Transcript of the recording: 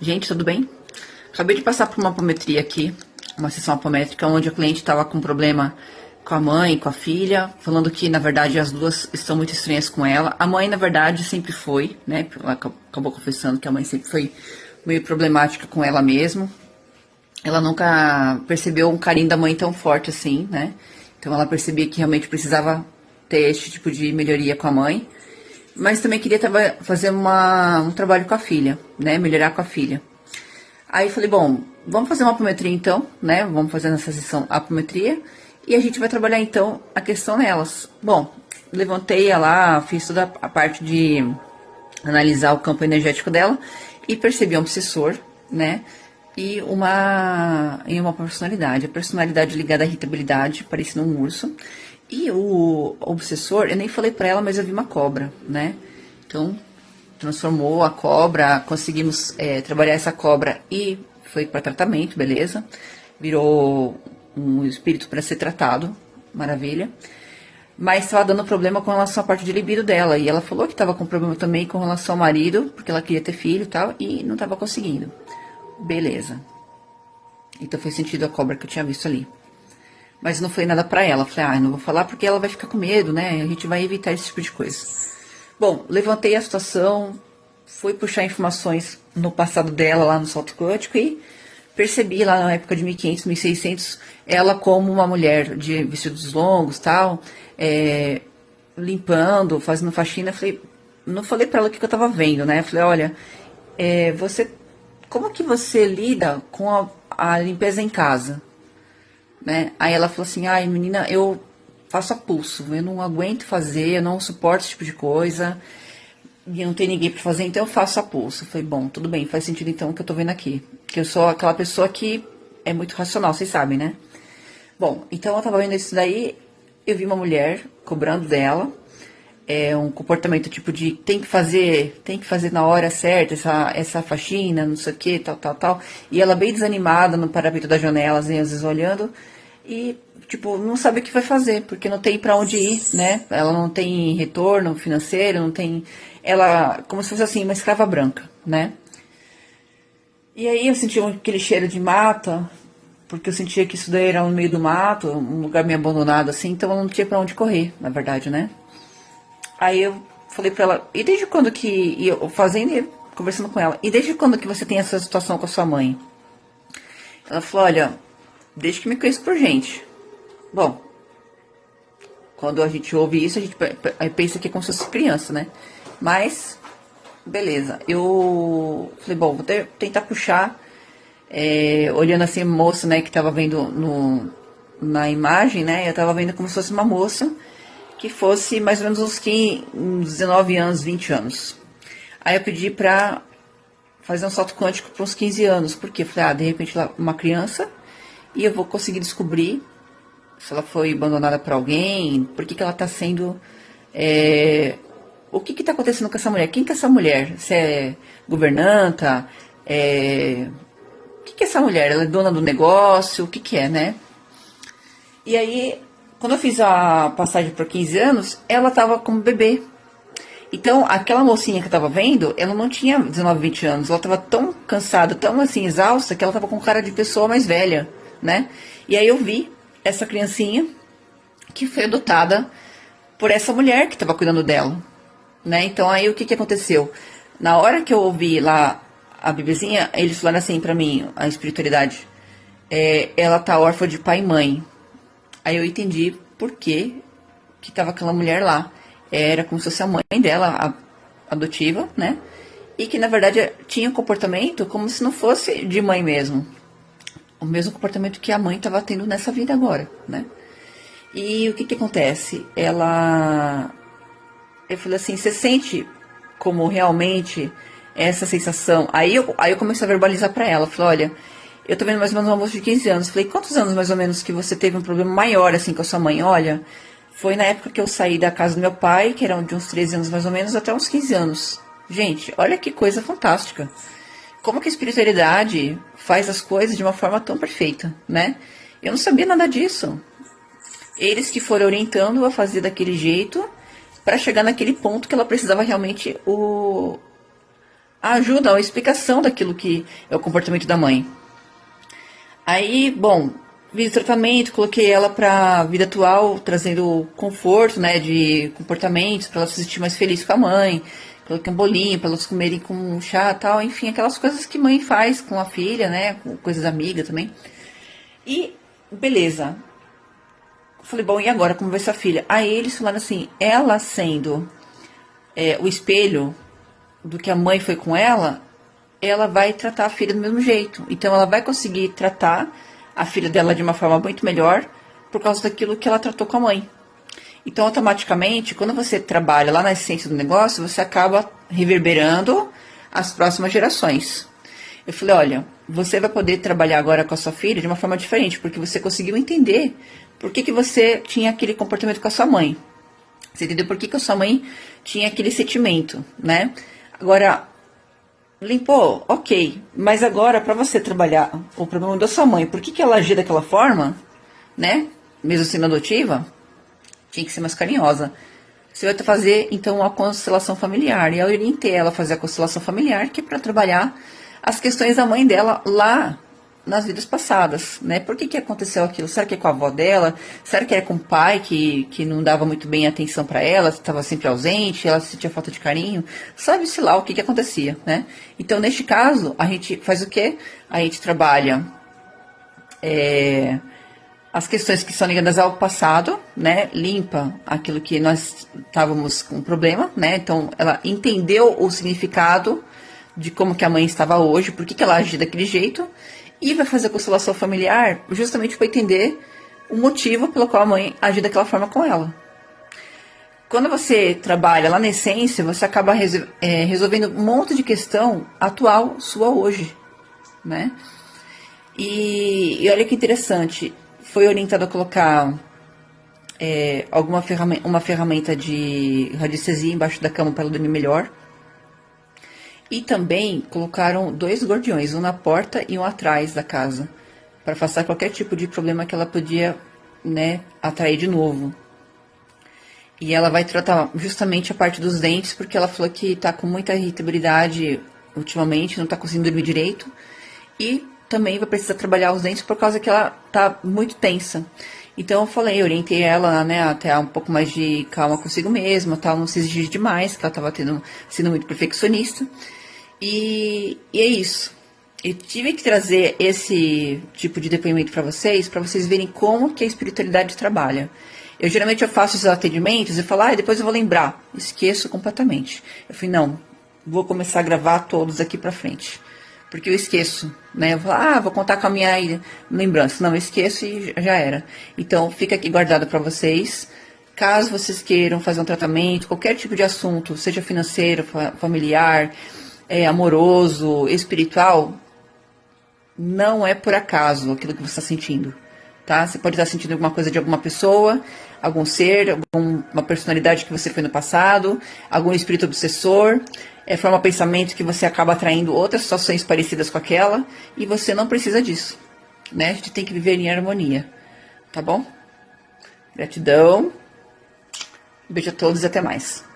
Gente, tudo bem? Acabei de passar por uma apometria aqui, uma sessão apométrica, onde a cliente estava com problema com a mãe, com a filha, falando que, na verdade, as duas estão muito estranhas com ela. A mãe, na verdade, sempre foi, né? Ela acabou confessando que a mãe sempre foi meio problemática com ela mesmo. Ela nunca percebeu um carinho da mãe tão forte assim, né? Então ela percebia que realmente precisava ter esse tipo de melhoria com a mãe. Mas também queria fazer um trabalho com a filha, né? Melhorar com a filha. Aí falei, bom, vamos fazer uma apometria então, né? Vamos fazer nessa sessão a apometria. E a gente vai trabalhar então a questão nelas. Bom, levantei ela, fiz toda a parte de analisar o campo energético dela e percebi um obsessor, né? E uma personalidade. A personalidade ligada à irritabilidade, parecendo um urso. E o obsessor, eu nem falei pra ela, mas eu vi uma cobra, né? Então, transformou a cobra, conseguimos trabalhar essa cobra e foi para tratamento, beleza? Virou um espírito para ser tratado, maravilha. Mas estava dando problema com relação à parte de libido dela. E ela falou que estava com problema também com relação ao marido, porque ela queria ter filho e tal, e não estava conseguindo. Beleza. Então foi sentido a cobra que eu tinha visto ali. Mas não foi nada pra ela. Falei, não vou falar porque ela vai ficar com medo, né? A gente vai evitar esse tipo de coisa. Bom, levantei a situação, fui puxar informações no passado dela lá no salto quântico e percebi lá na época de 1500, 1600, ela como uma mulher de vestidos longos, tal, limpando, fazendo faxina. Não falei pra ela o que eu tava vendo, né? Falei, olha, como que você lida com a limpeza em casa? Né? Aí ela falou assim, menina, eu faço a pulso, eu não aguento fazer, eu não suporto esse tipo de coisa, e não tem ninguém pra fazer, então eu faço a pulso. Eu falei, bom, tudo bem, faz sentido então o que eu tô vendo aqui, que eu sou aquela pessoa que é muito racional, vocês sabem, né? Bom, então eu tava vendo isso daí, eu vi uma mulher cobrando dela, um comportamento tipo de tem que fazer na hora certa, essa faxina, não sei o que, tal. E ela bem desanimada no parapeito da janela, assim, às vezes olhando, e tipo, não sabe o que vai fazer, porque não tem pra onde ir, né? Ela não tem retorno financeiro, não tem. Ela, como se fosse assim, uma escrava branca, né? E aí eu senti aquele cheiro de mata, porque eu sentia que isso daí era no meio do mato, um lugar meio abandonado assim, então ela não tinha pra onde correr, na verdade, né? Aí eu falei pra ela, e desde quando que, e eu fazendo e conversando com ela, e desde quando que você tem essa situação com a sua mãe? Ela falou, olha, desde que me conheço por gente. Bom, quando a gente ouve isso, a gente pensa que é como se fosse criança, né? Mas, beleza, eu falei, bom, vou tentar puxar, olhando assim a moça, né, que tava vendo na imagem, né, eu tava vendo como se fosse uma moça, que fosse mais ou menos uns 19 anos, 20 anos. Aí eu pedi pra fazer um salto quântico para uns 15 anos, porque eu falei, de repente ela é uma criança e eu vou conseguir descobrir se ela foi abandonada por alguém, por que ela tá sendo... o que tá acontecendo com essa mulher? Quem que é essa mulher? Se é governanta? O que é essa mulher? Ela é dona do negócio? O que é, né? E aí... Quando eu fiz a passagem por 15 anos, ela tava como bebê. Então, aquela mocinha que eu tava vendo, ela não tinha 19, 20 anos. Ela tava tão cansada, tão assim, exausta, que ela tava com cara de pessoa mais velha, né? E aí eu vi essa criancinha que foi adotada por essa mulher que tava cuidando dela, né? Então, aí o que aconteceu? Na hora que eu ouvi lá a bebezinha, eles falaram assim pra mim, a espiritualidade, ela tá órfã de pai e mãe. Aí eu entendi por que tava aquela mulher lá. Era como se fosse a mãe dela, adotiva, né? E que, na verdade, tinha um comportamento como se não fosse de mãe mesmo. O mesmo comportamento que a mãe estava tendo nessa vida agora, né? E o que acontece? Eu falei assim, você sente como realmente essa sensação? Aí eu comecei a verbalizar pra ela. Falei, olha... Eu tô vendo mais ou menos uma moça de 15 anos. Falei, quantos anos mais ou menos que você teve um problema maior assim com a sua mãe? Olha, foi na época que eu saí da casa do meu pai, que era de uns 13 anos mais ou menos, até uns 15 anos. Gente, olha que coisa fantástica. Como que a espiritualidade faz as coisas de uma forma tão perfeita, né? Eu não sabia nada disso. Eles que foram orientando a fazer daquele jeito para chegar naquele ponto que ela precisava realmente a ajuda, a explicação daquilo que é o comportamento da mãe. Aí, bom, fiz o tratamento, coloquei ela pra vida atual, trazendo conforto, né, de comportamentos, pra ela se sentir mais feliz com a mãe. Coloquei um bolinho pra elas comerem com chá e tal, enfim, aquelas coisas que mãe faz com a filha, né, com coisas amigas também. E, beleza. Falei, bom, e agora, como vai ser a filha? Aí eles falaram assim, ela sendo o espelho do que a mãe foi com ela vai tratar a filha do mesmo jeito. Então ela vai conseguir tratar a filha dela de uma forma muito melhor por causa daquilo que ela tratou com a mãe. Então, automaticamente, quando você trabalha lá na essência do negócio, você acaba reverberando as próximas gerações. Eu falei, olha, você vai poder trabalhar agora com a sua filha de uma forma diferente, porque você conseguiu entender por que você tinha aquele comportamento com a sua mãe. Você entendeu por que a sua mãe tinha aquele sentimento, né? Agora, limpou, ok. Mas agora, para você trabalhar o problema da sua mãe, por que ela agia daquela forma, né? Mesmo sendo adotiva, tinha que ser mais carinhosa. Você vai fazer, então, a constelação familiar. E eu orientei ela a fazer a constelação familiar, que é para trabalhar as questões da mãe dela lá nas vidas passadas, né? Por que aconteceu aquilo? Será que é com a avó dela? Será que é com o pai que não dava muito bem atenção para ela, estava sempre ausente, ela sentia falta de carinho? Sabe-se lá o que acontecia, né? Então, neste caso, a gente faz o quê? A gente trabalha as questões que são ligadas ao passado, né? Limpa aquilo que nós estávamos com problema, né? Então, ela entendeu o significado de como que a mãe estava hoje, por que ela agia daquele jeito, e vai fazer a constelação familiar justamente para entender o motivo pelo qual a mãe agiu daquela forma com ela. Quando você trabalha lá na essência, você acaba resolvendo um monte de questão atual sua hoje, né? E olha que interessante, foi orientado a colocar uma ferramenta de radiestesia embaixo da cama para ela dormir melhor. E também colocaram 2 guardiões, um na porta e um atrás da casa, para afastar qualquer tipo de problema que ela podia, né, atrair de novo. E ela vai tratar justamente a parte dos dentes, porque ela falou que tá com muita irritabilidade ultimamente, não tá conseguindo dormir direito. E também vai precisar trabalhar os dentes por causa que ela tá muito tensa. Então eu falei, orientei ela, né, a ter um pouco mais de calma consigo mesma, tal, não se exigir demais, que ela tava sendo muito perfeccionista. E é isso. Eu tive que trazer esse tipo de depoimento para vocês verem como que a espiritualidade trabalha. Eu faço os atendimentos e falo, depois eu vou lembrar. Esqueço completamente. Eu falei, não, vou começar a gravar todos aqui pra frente. Porque eu esqueço, né? Eu falo, vou contar com a minha lembrança. Não, eu esqueço e já era. Então, fica aqui guardado para vocês. Caso vocês queiram fazer um tratamento, qualquer tipo de assunto, seja financeiro, familiar, amoroso, espiritual, não é por acaso aquilo que você está sentindo, tá? Você pode estar sentindo alguma coisa de alguma pessoa, algum ser, alguma personalidade que você foi no passado, algum espírito obsessor, forma pensamento que você acaba atraindo outras situações parecidas com aquela, e você não precisa disso, né? A gente tem que viver em harmonia, tá bom? Gratidão, beijo a todos e até mais.